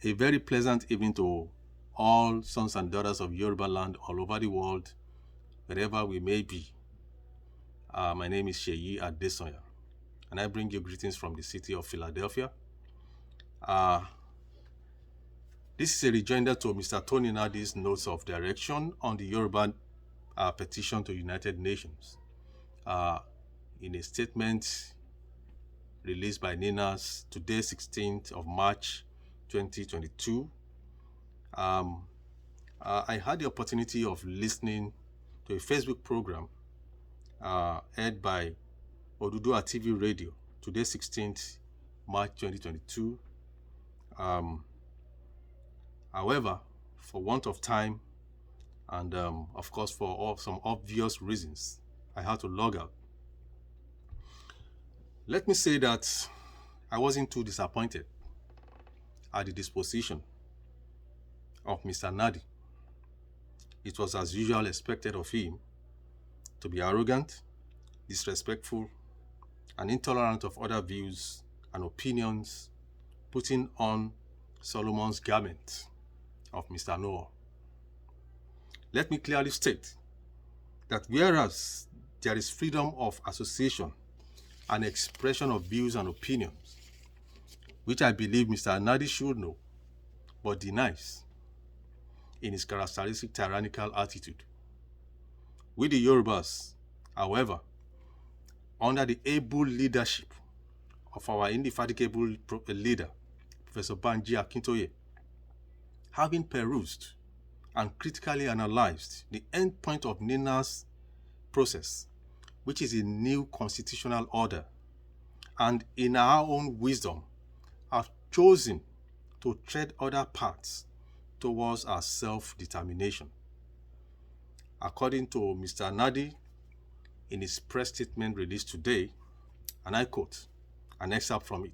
A very pleasant evening to all sons and daughters of Yoruba land all over the world, wherever we may be. My name is Sheyi Adesoya, and I bring you greetings from the city of Philadelphia. This is a rejoinder to Mr. Tony Nnadi's notes of direction on the Yoruba petition to United Nations. In a statement released by NINAS today, 16th of March, 2022, I had the opportunity of listening to a Facebook program aired by Oduduwa TV Radio today, 16th March 2022. However, for want of time and of course for some obvious reasons, I had to log out. Let me say that I wasn't too disappointed at the disposition of Mr. Nnadi. It was as usual expected of him to be arrogant, disrespectful, and intolerant of other views and opinions, putting on Solomon's garment of Mr. Noah. Let me clearly state that whereas there is freedom of association and expression of views and opinions, which I believe Mr. Nnadi should know, but denies in his characteristic tyrannical attitude. We the Yorubas, however, under the able leadership of our indefatigable leader, Professor Banji Akintoye, having perused and critically analyzed the end point of NINA's process, which is a new constitutional order, and in our own wisdom, have chosen to tread other paths towards our self-determination. According to Mr. Nnadi, in his press statement released today, and I quote an excerpt from it,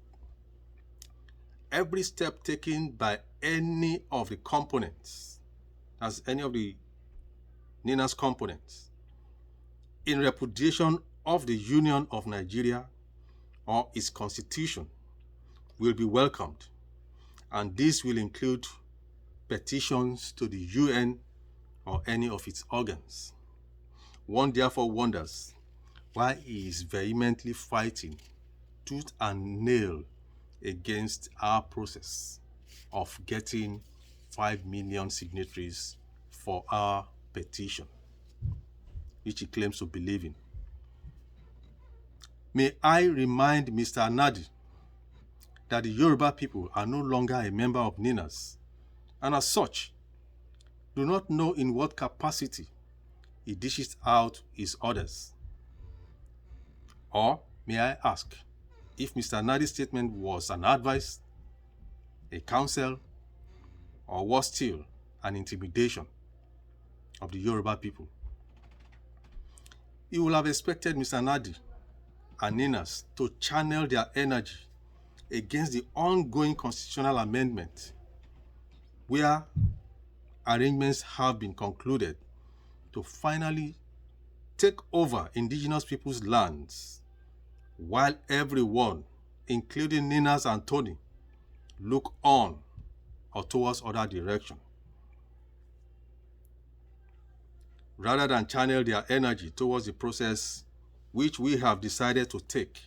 "Every step taken by any of the components, as any of the NINA's components, in repudiation of the Union of Nigeria or its constitution will be welcomed, and this will include petitions to the UN or any of its organs. One therefore wonders why he is vehemently fighting tooth and nail against our process of getting 5 million signatories for our petition, which he claims to believe in. May I remind Mr. Nnadi that the Yoruba people are no longer a member of NINAS, and as such, do not know in what capacity he dishes out his orders. Or may I ask if Mr. Nnadi's statement was an advice, a counsel, or was still an intimidation of the Yoruba people? You will have expected Mr. Nnadi and NINAS to channel their energy against the ongoing constitutional amendment, where arrangements have been concluded to finally take over indigenous people's lands, while everyone, including NINAS and Tony, look on or towards other direction. Rather than channel their energy towards the process which we have decided to take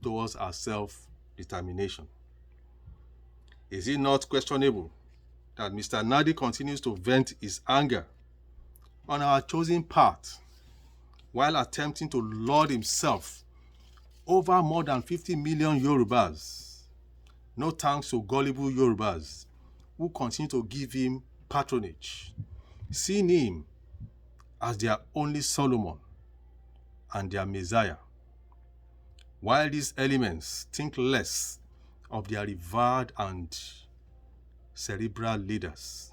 towards our self-determination. Is it not questionable that Mr. Nnadi continues to vent his anger on our chosen path while attempting to lord himself over more than 50 million Yorubas? No thanks to gullible Yorubas who continue to give him patronage, seeing him as their only Solomon and their Messiah, while these elements think less of their revered and cerebral leaders.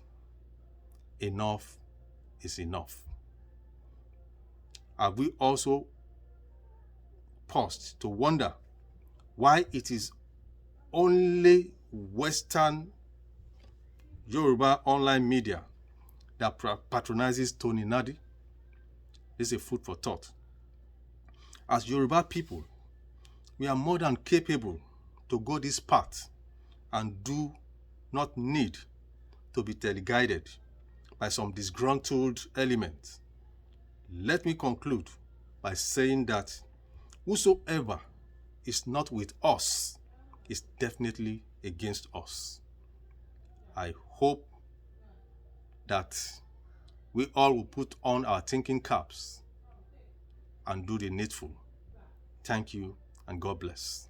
Enough is enough. Have we also paused to wonder why it is only Western Yoruba online media that patronizes Tony Nnadi? This is a food for thought. As Yoruba people, we are more than capable to go this path and do not need to be teleguided by some disgruntled element. Let me conclude by saying that whosoever is not with us is definitely against us. I hope that we all will put on our thinking caps and do the needful. Thank you, and God bless.